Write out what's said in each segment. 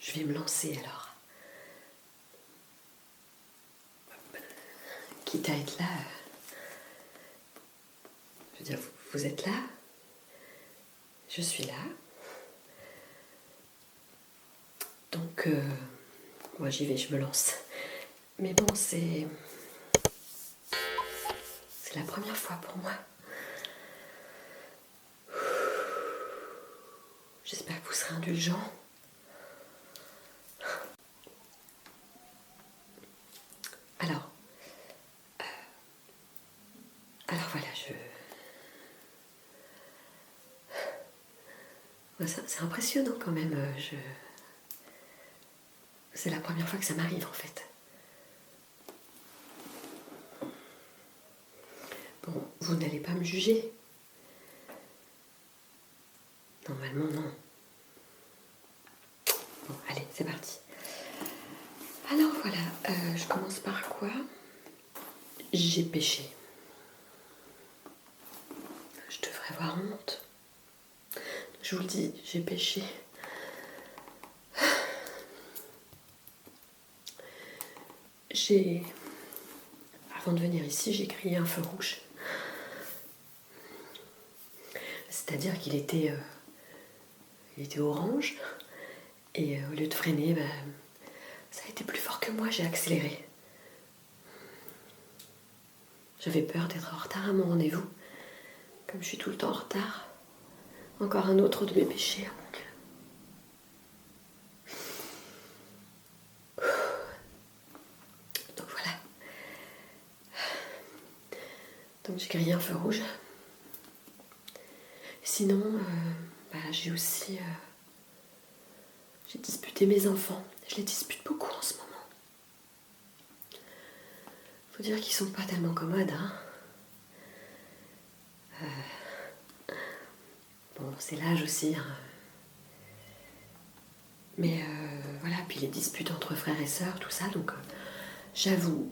Je vais me lancer alors. Quitte à être là, je veux dire, vous êtes là, je suis là. Donc, moi j'y vais, je me lance. Mais bon, c'est la première fois pour moi. J'espère que vous serez indulgents. Alors voilà, c'est impressionnant quand même. C'est la première fois que ça m'arrive en fait. Bon, vous n'allez pas me juger. Normalement, non. Bon, allez, c'est parti. Alors voilà, je commence par quoi? J'ai péché. Je devrais avoir honte. Je vous le dis, j'ai péché. Avant de venir ici, j'ai crié un feu rouge. C'est-à-dire qu'il était orange. Et au lieu de freiner, ça a été plus fort que moi, j'ai accéléré. J'avais peur d'être en retard à mon rendez-vous. Comme je suis tout le temps en retard. Encore un autre de mes péchés. Donc voilà. Donc j'ai grillé un feu rouge. Sinon, j'ai aussi... j'ai disputé mes enfants. Je les dispute beaucoup en ce moment. Faut dire qu'ils sont pas tellement commodes, hein. Bon, c'est l'âge aussi, hein. Mais voilà, puis les disputes entre frères et sœurs, tout ça, donc j'avoue,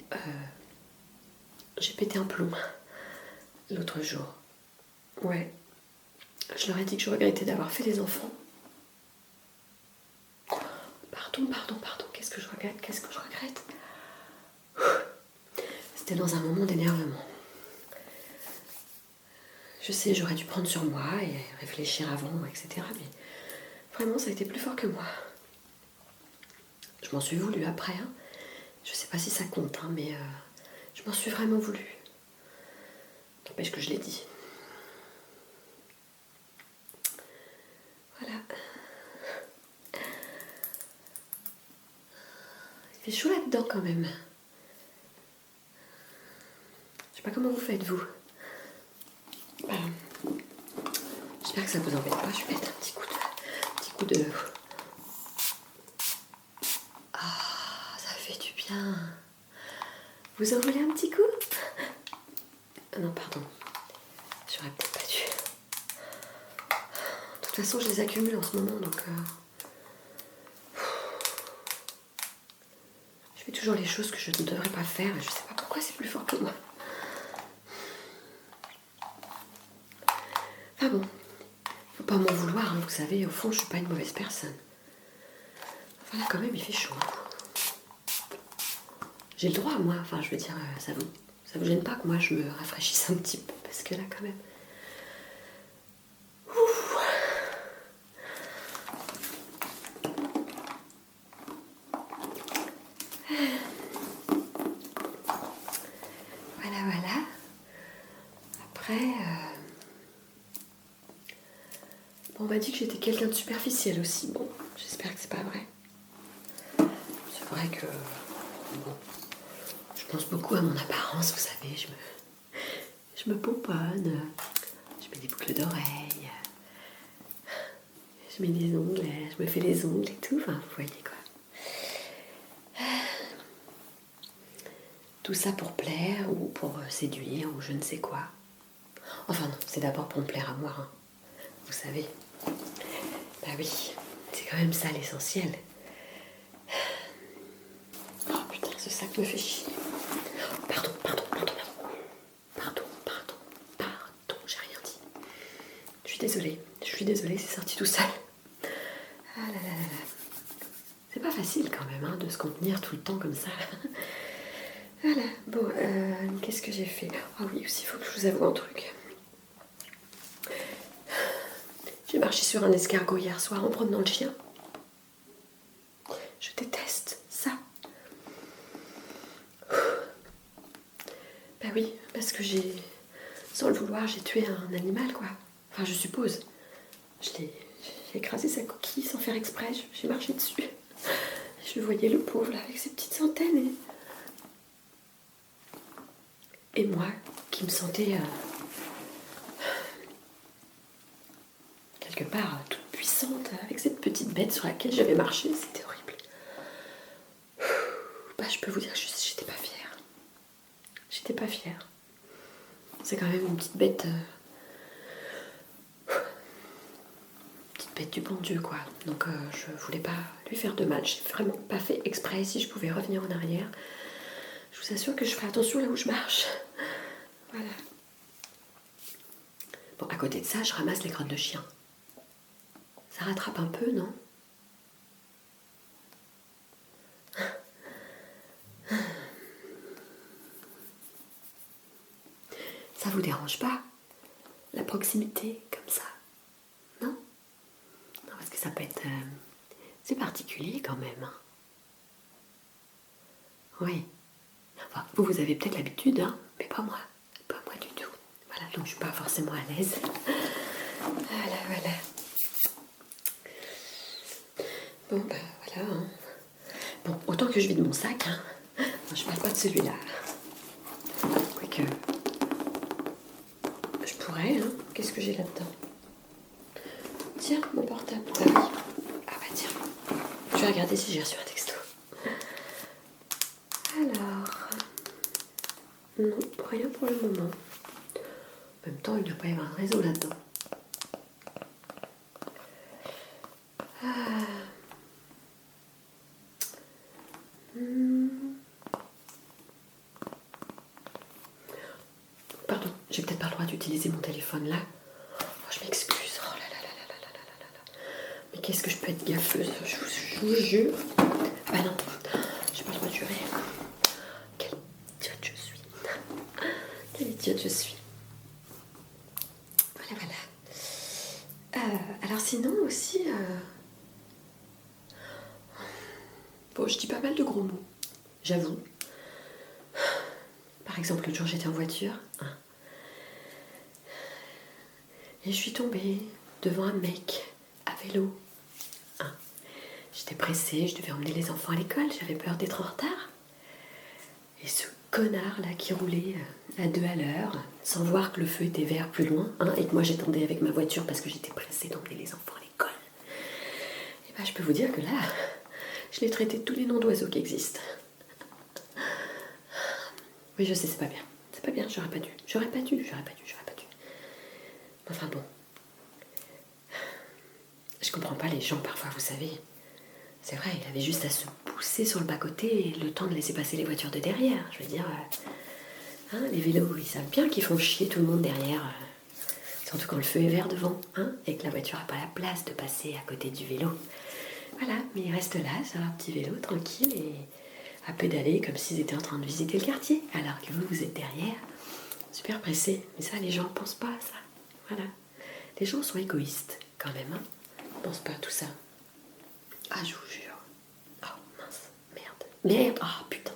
j'ai pété un plomb l'autre jour. Ouais, je leur ai dit que je regrettais d'avoir fait les enfants. Pardon, qu'est-ce que je regrette? C'était dans un moment d'énervement. Je sais, j'aurais dû prendre sur moi et réfléchir avant, etc. Mais vraiment, ça a été plus fort que moi. Je m'en suis voulu après. Hein. Je sais pas si ça compte, hein, mais je m'en suis vraiment voulu. N'empêche que je l'ai dit. Voilà. Il fait chaud là-dedans quand même. Je sais pas comment vous faites, vous. J'espère que ça vous embête pas. Je vais mettre un petit coup de... Ah, ça fait du bien. Vous en voulez un petit coup? Non, pardon. J'aurais peut-être pas dû. De toute façon, je les accumule en ce moment, donc... Je fais toujours les choses que je ne devrais pas faire. Je sais pas pourquoi c'est plus fort que moi. Ah bon. Faut pas m'en vouloir, hein, vous savez, au fond, je suis pas une mauvaise personne. Voilà, quand même, il fait chaud. J'ai le droit, moi, enfin, je veux dire, ça vous gêne pas que moi, je me rafraîchisse un petit peu, parce que là, quand même... Ouf. Voilà. Après, on m'a dit que j'étais quelqu'un de superficiel aussi. Bon, j'espère que c'est pas vrai. C'est vrai que... Bon, je pense beaucoup à mon apparence, vous savez. Je me pomponne. Je mets des boucles d'oreilles. Je mets des ongles. Je me fais les ongles et tout. Enfin, vous voyez quoi. Tout ça pour plaire ou pour séduire ou je ne sais quoi. Enfin non, c'est d'abord pour me plaire à moi. Hein. Vous savez. Bah oui, c'est quand même ça l'essentiel. Oh putain, ce sac me fait chier. Pardon, j'ai rien dit. Je suis désolée, c'est sorti tout seul. Ah là là là là. C'est pas facile quand même hein, de se contenir tout le temps comme ça. Voilà, bon, qu'est-ce que j'ai fait? Ah oui, aussi, il faut que je vous avoue un truc. J'ai marché sur un escargot hier soir en promenant le chien. Je déteste ça. Bah oui, parce que sans le vouloir, j'ai tué un animal, quoi. Enfin, je suppose. J'ai écrasé sa coquille sans faire exprès, j'ai marché dessus. Je voyais le pauvre, là, avec ses petites antennes. Et moi, qui me sentais quelque part toute puissante, avec cette petite bête sur laquelle j'avais marché, c'était horrible. Bah, je peux vous dire que j'étais pas fière. J'étais pas fière. C'est quand même une petite bête du bon Dieu, quoi. Donc je voulais pas lui faire de mal. J'ai vraiment pas fait exprès. Si je pouvais revenir en arrière, je vous assure que je ferai attention là où je marche. Voilà. Bon, à côté de ça, je ramasse les crottes de chien. Ça rattrape un peu, non? Ça vous dérange pas? La proximité, comme ça? Non? Non, parce que ça peut être... c'est particulier quand même. Hein. Oui. Enfin, vous avez peut-être l'habitude, hein, mais pas moi. Pas moi du tout. Voilà, donc je suis pas forcément à l'aise. Voilà, voilà. Bon, ben voilà. Hein. Bon, autant que je vide mon sac, hein. Je parle pas de celui-là. Quoique... je pourrais, hein. Qu'est-ce que j'ai là-dedans? Tiens, mon portable. Ah oui. Ah bah tiens. Je vais regarder si j'ai reçu un texto. Alors... non, rien pour le moment. En même temps, il ne doit pas y avoir de réseau là-dedans. Pardon, j'ai peut-être pas le droit d'utiliser mon téléphone là. Oh, je m'excuse. Oh là là là là là là là là là. Mais qu'est-ce que je peux être gaffeuse, je vous jure. Ah bah non, j'ai pas le droit de jurer. Quelle idiote je suis. Quelle idiote je suis. Voilà, voilà. Alors sinon aussi... bon, je dis pas mal de gros mots, j'avoue. Par exemple, l'autre jour j'étais en voiture hein, et je suis tombée devant un mec à vélo. Hein. J'étais pressée, je devais emmener les enfants à l'école, j'avais peur d'être en retard. Et ce connard là qui roulait à 2 à l'heure, sans voir que le feu était vert plus loin, hein, et que moi j'attendais avec ma voiture parce que j'étais pressée d'emmener les enfants à l'école. Et ben je peux vous dire que là, je l'ai traité de tous les noms d'oiseaux qui existent. Oui, je sais, c'est pas bien. C'est pas bien, j'aurais pas dû. Enfin bon. Je comprends pas les gens parfois, vous savez. C'est vrai, il avait juste à se pousser sur le bas-côté et le temps de laisser passer les voitures de derrière. Je veux dire, hein, les vélos, ils savent bien qu'ils font chier tout le monde derrière. Surtout quand le feu est vert devant, hein, et que la voiture n'a pas la place de passer à côté du vélo. Voilà, mais ils restent là, sur leur petit vélo, tranquille, et à pédaler comme s'ils étaient en train de visiter le quartier. Alors que vous êtes derrière, super pressés. Mais ça, les gens ne pensent pas à ça. Voilà. Les gens sont égoïstes, quand même, hein. Ils ne pensent pas à tout ça. Ah, je vous jure. Oh, mince. Merde. Ah, oh, putain.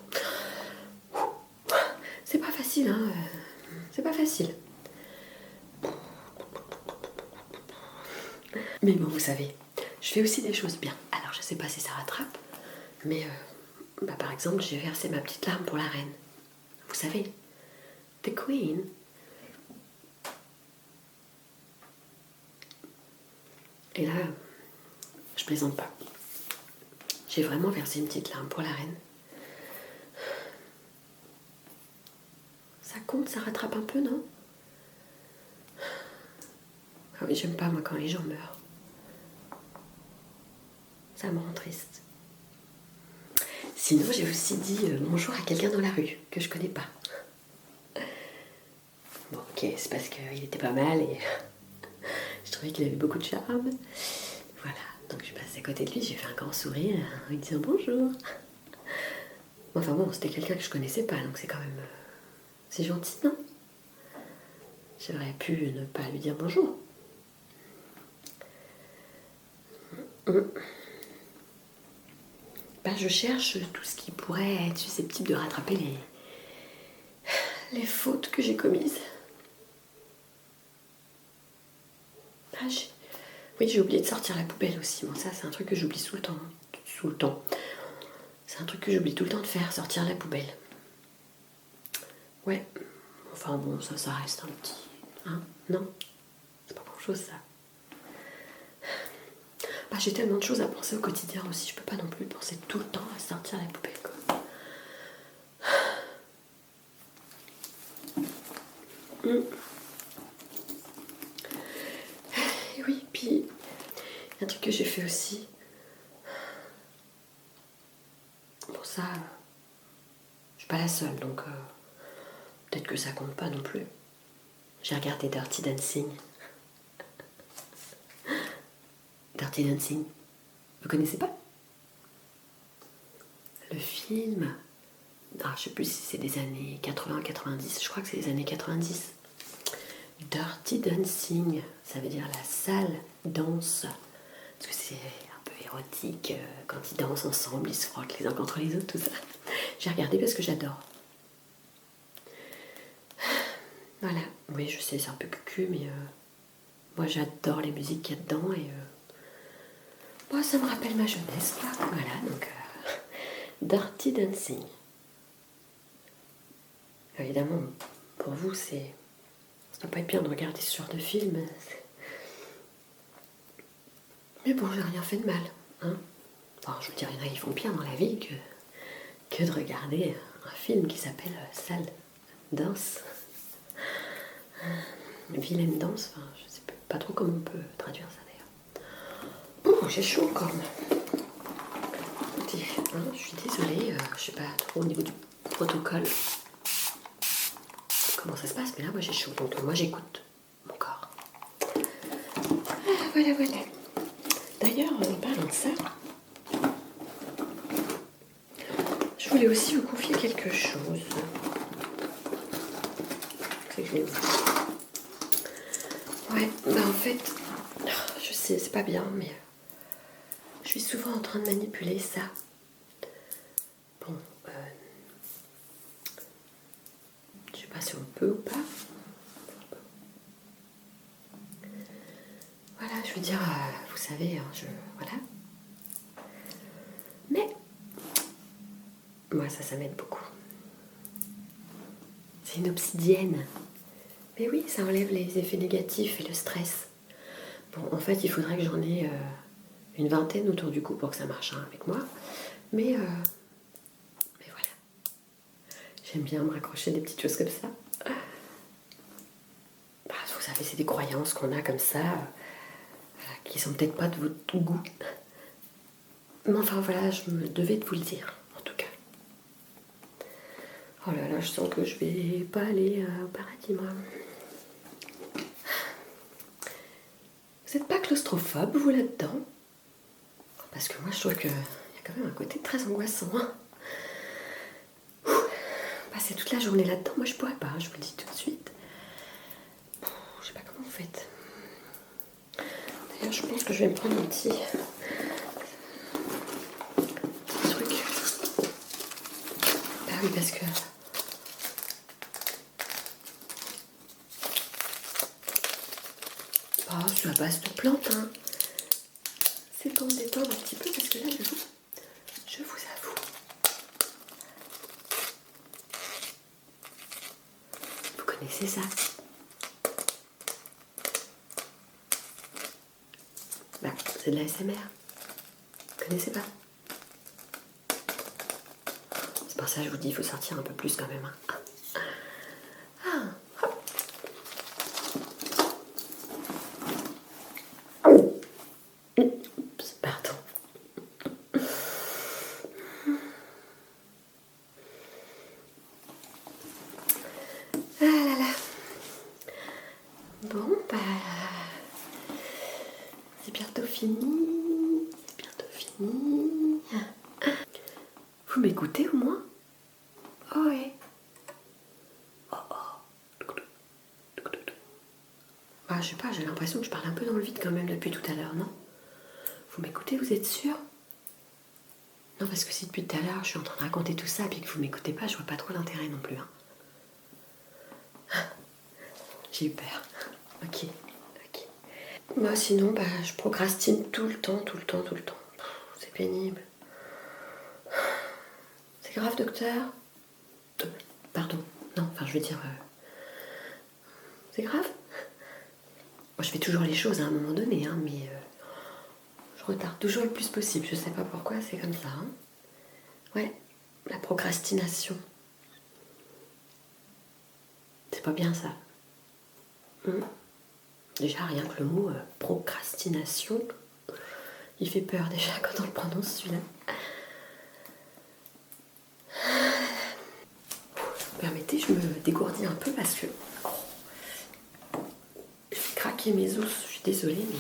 C'est pas facile, hein. C'est pas facile. Mais bon, vous savez, je fais aussi des choses bien. Alors, je sais pas si ça rattrape, mais bah, par exemple, j'ai versé ma petite larme pour la reine. Vous savez, the Queen. Et là, je plaisante pas. J'ai vraiment versé une petite larme pour la reine. Ça compte, ça rattrape un peu, non? Ah oui, j'aime pas, moi, quand les gens meurent. Ça me rend triste. Sinon, j'ai aussi dit bonjour à quelqu'un dans la rue, que je connais pas. Bon, ok, c'est parce qu'il était pas mal et je trouvais qu'il avait beaucoup de charme. Voilà. Donc je passe à côté de lui, j'ai fait un grand sourire en lui disant bonjour. Enfin bon, c'était quelqu'un que je connaissais pas, donc c'est quand même... c'est gentil, non? J'aurais pu ne pas lui dire bonjour. Bah, je cherche tout ce qui pourrait être susceptible de rattraper les fautes que j'ai commises. Ah, oui, j'ai oublié de sortir la poubelle aussi. Bon, ça, c'est un truc que j'oublie tout le temps. Tout le temps. C'est un truc que j'oublie tout le temps de faire, sortir la poubelle. Ouais. Enfin bon, ça reste un petit... Hein? Non? C'est pas grand-chose, ça. Bah, j'ai tellement de choses à penser au quotidien aussi. Je peux pas non plus penser tout le temps à sortir la poubelle, quoi. Et oui, puis... un truc que j'ai fait aussi... Bon, ça... je suis pas la seule, donc... peut-être que ça compte pas non plus. J'ai regardé Dirty Dancing. Dirty Dancing. Vous connaissez pas? Le film... ah, je sais plus si c'est des années 80-90. Je crois que c'est des années 90. Dirty Dancing. Ça veut dire la sale danse. Parce que c'est un peu érotique. Quand ils dansent ensemble, ils se frottent les uns contre les autres, tout ça. J'ai regardé parce que j'adore. Voilà. Oui, je sais, c'est un peu cucu, mais... moi, j'adore les musiques qu'il y a dedans et... moi, ça me rappelle ma jeunesse, quoi. Voilà, donc... Dirty Dancing. Évidemment, pour vous, c'est... ça doit pas être bien de regarder ce genre de film. Mais bon, j'ai rien fait de mal, hein. Enfin, je veux dire, il y en a qui font pire dans la vie que de regarder un film qui s'appelle Sale Danse. Vilaine danse, enfin, je sais pas trop comment on peut traduire ça d'ailleurs. Oh, j'ai chaud encore. Écoutez, hein, je suis désolée, je sais pas trop au niveau du protocole comment ça se passe, mais là, moi j'ai chaud, donc moi j'écoute mon corps. Ah, voilà, voilà. D'ailleurs, en parlant de ça, je voulais aussi vous confier quelque chose. C'est que je l'ai vu. Ouais, bah en fait, je sais, c'est pas bien, mais je suis souvent en train de manipuler ça. Bon, je sais pas si on peut ou pas. Voilà, je veux dire, vous savez, hein, voilà. Mais, moi ça m'aide beaucoup. C'est une obsidienne. Mais oui, ça enlève les effets négatifs et le stress. Bon, en fait, il faudrait que j'en ai une vingtaine autour du cou pour que ça marche hein, avec moi. Mais voilà. J'aime bien me raccrocher des petites choses comme ça. Bah, vous savez, c'est des croyances qu'on a comme ça, qui sont peut-être pas de votre goût. Mais enfin, voilà, je me devais de vous le dire, en tout cas. Oh là là, je sens que je vais pas aller au paradis, moi. Vous n'êtes pas claustrophobe, vous, là-dedans? Parce que moi, je trouve qu'il y a quand même un côté très angoissant. Hein. Passer toute la journée là-dedans, moi, je pourrais pas, je vous le dis tout de suite. Je sais pas comment vous faites. D'ailleurs, je pense que je vais me prendre un petit truc. Bah oui, parce que... oh, c'est à base de plantes, hein. C'est pour me détendre un petit peu, parce que là, je vous avoue. Vous connaissez ça? Bah, c'est de la SMR. Vous connaissez pas? C'est pour ça que je vous dis, il faut sortir un peu plus quand même. Hein. Pardon. Ah là là. Bon, bah... c'est bientôt fini. vous m'écoutez au moins? Oh ouais. Oh oh. Ah, je sais pas, j'ai l'impression que je parle un peu dans le vide quand même depuis tout à l'heure, non? Vous m'écoutez, vous êtes sûr? Non, parce que si depuis tout à l'heure je suis en train de raconter tout ça et puis que vous m'écoutez pas, je vois pas trop l'intérêt non plus. Hein. J'ai eu peur. Ok. Moi sinon, je procrastine tout le temps. C'est pénible. C'est grave, docteur? Pardon. Non, enfin je veux dire... c'est grave? Moi, je fais toujours les choses à un moment donné, hein, mais je retarde toujours le plus possible. Je sais pas pourquoi, c'est comme ça. Hein. Ouais, la procrastination. C'est pas bien ça. Déjà, rien que le mot procrastination, il fait peur déjà quand on le prononce celui-là. Permettez, je me dégourdis un peu parce que je vais craquer mes os, je suis désolée, mais...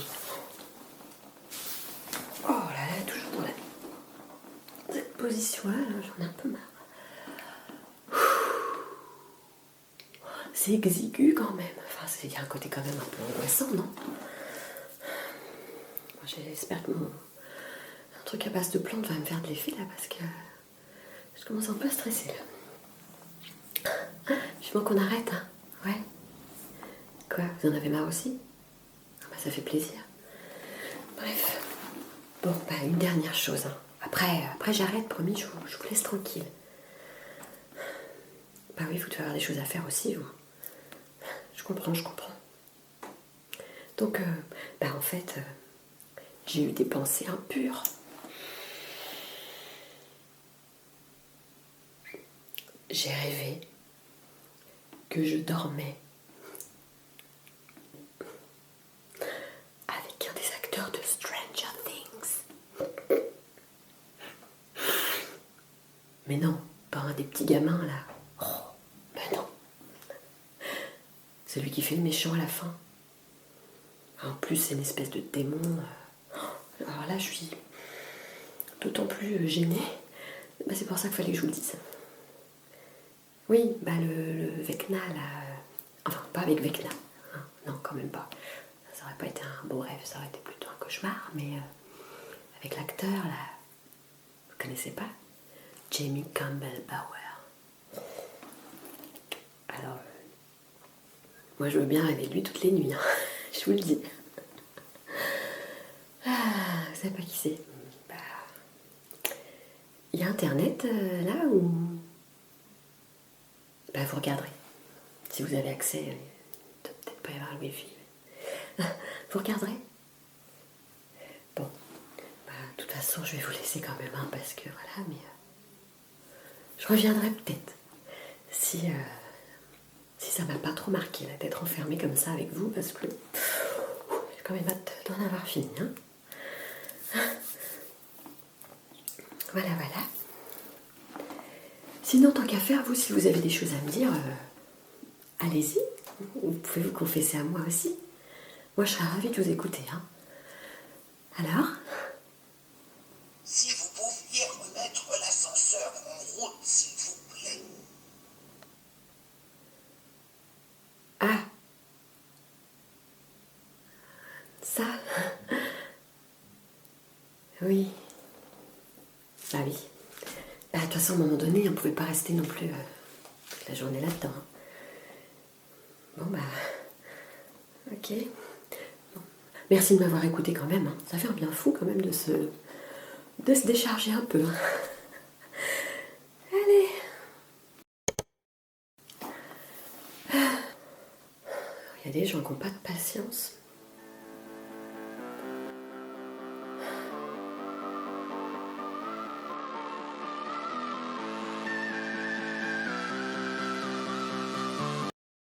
Oh là là, toujours dans cette position-là, j'en ai un peu marre. C'est exigu quand même. Enfin, il y a un côté quand même un peu angoissant, non? J'espère que mon truc à base de plantes va me faire de l'effet là parce que je commence un peu à stresser là. Vivement qu'on arrête, hein. Ouais. Quoi, vous en avez marre aussi? Ah bah ça fait plaisir. Bref. Bon, une dernière chose. Hein. Après j'arrête, promis, je vous laisse tranquille. Bah oui, vous devez avoir des choses à faire aussi, vous. Je comprends. Donc, en fait, j'ai eu des pensées impures. J'ai rêvé que je dormais avec un des acteurs de Stranger Things. Mais non, pas un des petits gamins là. Oh, ben non. Celui qui fait le méchant à la fin. En plus, c'est une espèce de démon. Alors là, je suis d'autant plus gênée. C'est pour ça qu'il fallait que je vous le dise. Oui, le Vecna là. Enfin, pas avec Vecna. Hein, non, quand même pas. Ça aurait pas été un beau rêve, ça aurait été plutôt un cauchemar. Mais avec l'acteur là. Vous connaissez pas? Jamie Campbell Bower. Alors, moi je veux bien rêver de lui toutes les nuits, hein. Je vous le dis. Ah, vous savez pas qui c'est? Il y a internet là où... vous regarderez. Si vous avez accès, il ne doit peut-être pas y avoir le wifi. Vous regarderez? Bon, de toute façon je vais vous laisser quand même, hein, parce que voilà, mais... je reviendrai peut-être. Si ça m'a pas trop marqué là, d'être enfermée comme ça avec vous, parce que j'ai quand même hâte d'en avoir fini. Hein. Voilà. Sinon, tant qu'à faire, vous, si vous avez des choses à me dire, allez-y. Vous pouvez vous confesser à moi aussi. Moi, je serais ravie de vous écouter. Hein. Alors? Si vous pouviez remettre l'ascenseur en route, s'il vous plaît. Ah. Ça? Oui. Oui. De toute façon, à un moment donné, on ne pouvait pas rester non plus toute la journée là-dedans. Bon, ok. Bon. Merci de m'avoir écouté quand même. Hein. Ça fait un bien fou quand même de se décharger un peu. Hein. Allez. Il y a des gens qui n'ont pas de patience.